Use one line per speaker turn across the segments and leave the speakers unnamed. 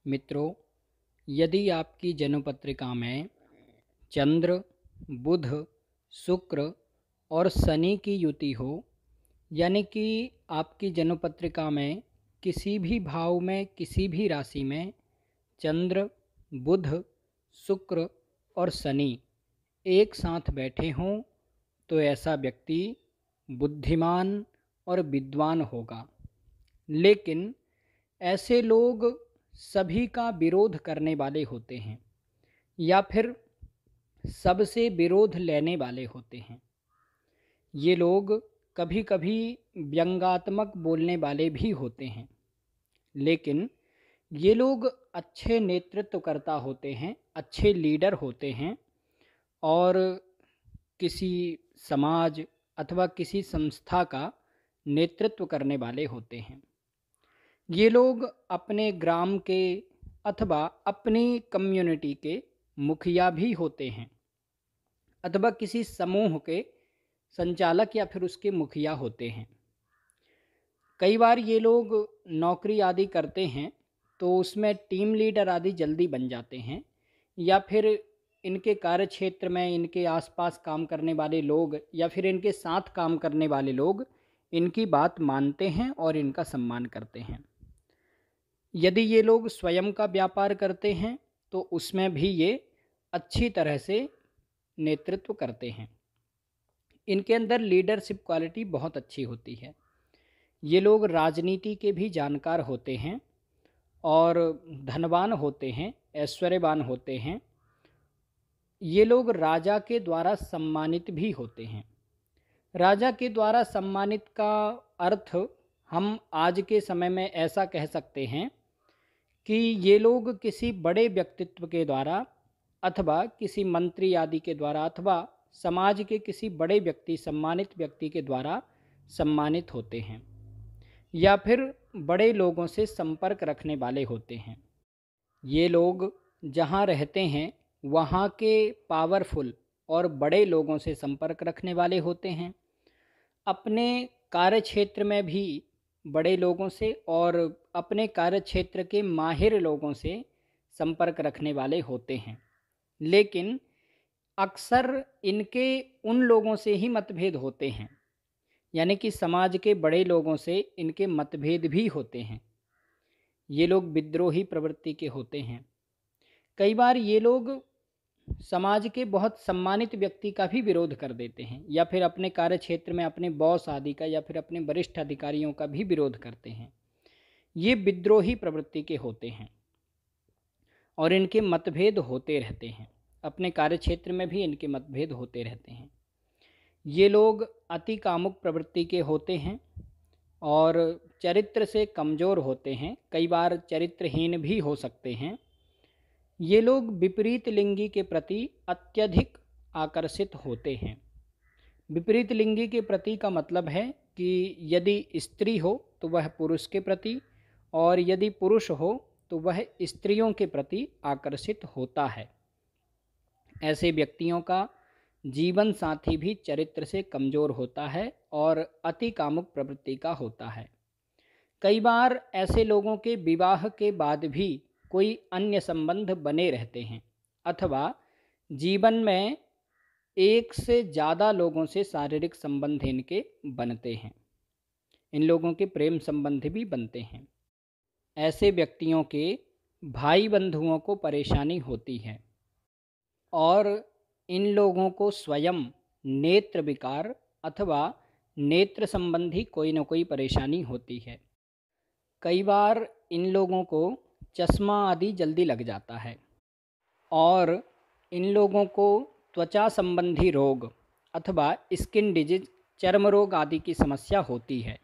मित्रों, यदि आपकी जन्मपत्रिका में चंद्र, बुध, शुक्र और शनि की युति हो, यानी कि आपकी जन्मपत्रिका में किसी भी भाव में, किसी भी राशि में चंद्र, बुध, शुक्र और शनि एक साथ बैठे हों, तो ऐसा व्यक्ति बुद्धिमान और विद्वान होगा। लेकिन ऐसे लोग सभी का विरोध करने वाले होते हैं या फिर सबसे विरोध लेने वाले होते हैं। ये लोग कभी कभी व्यंग्यात्मक बोलने वाले भी होते हैं, लेकिन ये लोग अच्छे नेतृत्वकर्ता होते हैं, अच्छे लीडर होते हैं और किसी समाज अथवा किसी संस्था का नेतृत्व करने वाले होते हैं। ये लोग अपने ग्राम के अथवा अपनी कम्युनिटी के मुखिया भी होते हैं अथवा किसी समूह के संचालक या फिर उसके मुखिया होते हैं। कई बार ये लोग नौकरी आदि करते हैं तो उसमें टीम लीडर आदि जल्दी बन जाते हैं, या फिर इनके कार्य क्षेत्र में इनके आसपास काम करने वाले लोग या फिर इनके साथ काम करने वाले लोग इनकी बात मानते हैं और इनका सम्मान करते हैं। यदि ये लोग स्वयं का व्यापार करते हैं तो उसमें भी ये अच्छी तरह से नेतृत्व करते हैं। इनके अंदर लीडरशिप क्वालिटी बहुत अच्छी होती है। ये लोग राजनीति के भी जानकार होते हैं और धनवान होते हैं, ऐश्वर्यवान होते हैं। ये लोग राजा के द्वारा सम्मानित भी होते हैं। राजा के द्वारा सम्मानित का अर्थ हम आज के समय में ऐसा कह सकते हैं कि ये लोग किसी बड़े व्यक्तित्व के द्वारा अथवा किसी मंत्री आदि के द्वारा अथवा समाज के किसी बड़े व्यक्ति, सम्मानित व्यक्ति के द्वारा सम्मानित होते हैं या फिर बड़े लोगों से संपर्क रखने वाले होते हैं। ये लोग जहाँ रहते हैं वहाँ के पावरफुल और बड़े लोगों से संपर्क रखने वाले होते हैं। अपने कार्य क्षेत्र में भी बड़े लोगों से और अपने कार्य क्षेत्र के माहिर लोगों से संपर्क रखने वाले होते हैं। लेकिन अक्सर इनके उन लोगों से ही मतभेद होते हैं, यानी कि समाज के बड़े लोगों से इनके मतभेद भी होते हैं। ये लोग विद्रोही प्रवृत्ति के होते हैं। कई बार ये लोग समाज के बहुत सम्मानित व्यक्ति का भी विरोध कर देते हैं या फिर अपने कार्य क्षेत्र में अपने बॉस आदि का या फिर अपने वरिष्ठ अधिकारियों का भी विरोध करते हैं। ये विद्रोही प्रवृत्ति के होते हैं और इनके मतभेद होते रहते हैं। अपने कार्य क्षेत्र में भी इनके मतभेद होते रहते हैं। ये लोग अति कामुक प्रवृत्ति के होते हैं और चरित्र से कमज़ोर होते हैं, कई बार चरित्रहीन भी हो सकते हैं। ये लोग विपरीत लिंगी के प्रति अत्यधिक आकर्षित होते हैं। विपरीत लिंगी के प्रति का मतलब है कि यदि स्त्री हो तो वह पुरुष के प्रति और यदि पुरुष हो तो वह स्त्रियों के प्रति आकर्षित होता है। ऐसे व्यक्तियों का जीवन साथी भी चरित्र से कमज़ोर होता है और अति कामुक प्रवृत्ति का होता है। कई बार ऐसे लोगों के विवाह के बाद भी कोई अन्य संबंध बने रहते हैं अथवा जीवन में एक से ज़्यादा लोगों से शारीरिक संबंध इनके बनते हैं। इन लोगों के प्रेम संबंध भी बनते हैं। ऐसे व्यक्तियों के भाई बंधुओं को परेशानी होती है और इन लोगों को स्वयं नेत्र विकार अथवा नेत्र संबंधी कोई न कोई परेशानी होती है। कई बार इन लोगों को चश्मा आदि जल्दी लग जाता है और इन लोगों को त्वचा संबंधी रोग अथवा स्किन डिजीज, चर्म रोग आदि की समस्या होती है।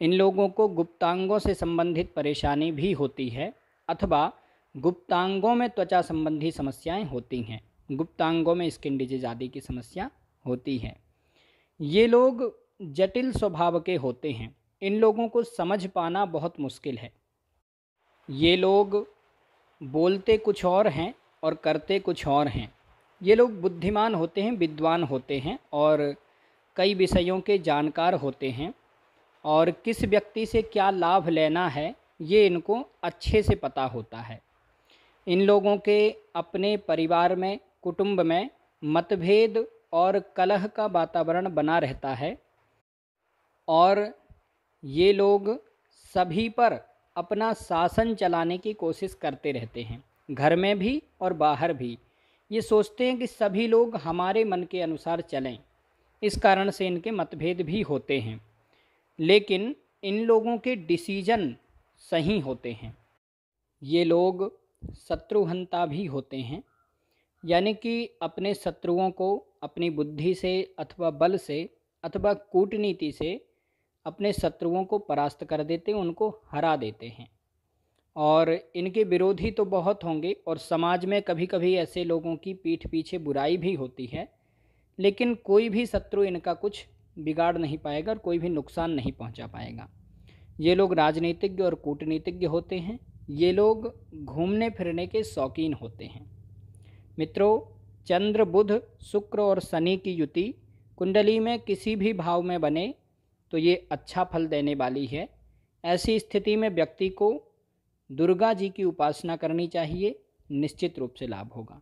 इन लोगों को गुप्तांगों से संबंधित परेशानी भी होती है अथवा गुप्तांगों में त्वचा संबंधी समस्याएं होती हैं, गुप्तांगों में स्किन डिजीज आदि की समस्या होती है। ये लोग जटिल स्वभाव के होते हैं। इन लोगों को समझ पाना बहुत मुश्किल है। ये लोग बोलते कुछ और हैं और करते कुछ और हैं। ये लोग बुद्धिमान होते हैं, विद्वान होते हैं और कई विषयों के जानकार होते हैं और किस व्यक्ति से क्या लाभ लेना है ये इनको अच्छे से पता होता है। इन लोगों के अपने परिवार में, कुटुंब में मतभेद और कलह का वातावरण बना रहता है और ये लोग सभी पर अपना शासन चलाने की कोशिश करते रहते हैं, घर में भी और बाहर भी। ये सोचते हैं कि सभी लोग हमारे मन के अनुसार चलें, इस कारण से इनके मतभेद भी होते हैं। लेकिन इन लोगों के डिसीजन सही होते हैं। ये लोग शत्रुहंता भी होते हैं, यानी कि अपने शत्रुओं को अपनी बुद्धि से अथवा बल से अथवा कूटनीति से अपने शत्रुओं को परास्त कर देते हैं, उनको हरा देते हैं। और इनके विरोधी तो बहुत होंगे और समाज में कभी कभी ऐसे लोगों की पीठ पीछे बुराई भी होती है, लेकिन कोई भी शत्रु इनका कुछ बिगाड़ नहीं पाएगा और कोई भी नुकसान नहीं पहुंचा पाएगा। ये लोग राजनीतिज्ञ और कूटनीतिज्ञ होते हैं। ये लोग घूमने फिरने के शौकीन होते हैं। मित्रों, चंद्र, बुध, शुक्र और शनि की युति कुंडली में किसी भी भाव में बने तो ये अच्छा फल देने वाली है। ऐसी स्थिति में व्यक्ति को दुर्गा जी की उपासना करनी चाहिए, निश्चित रूप से लाभ होगा।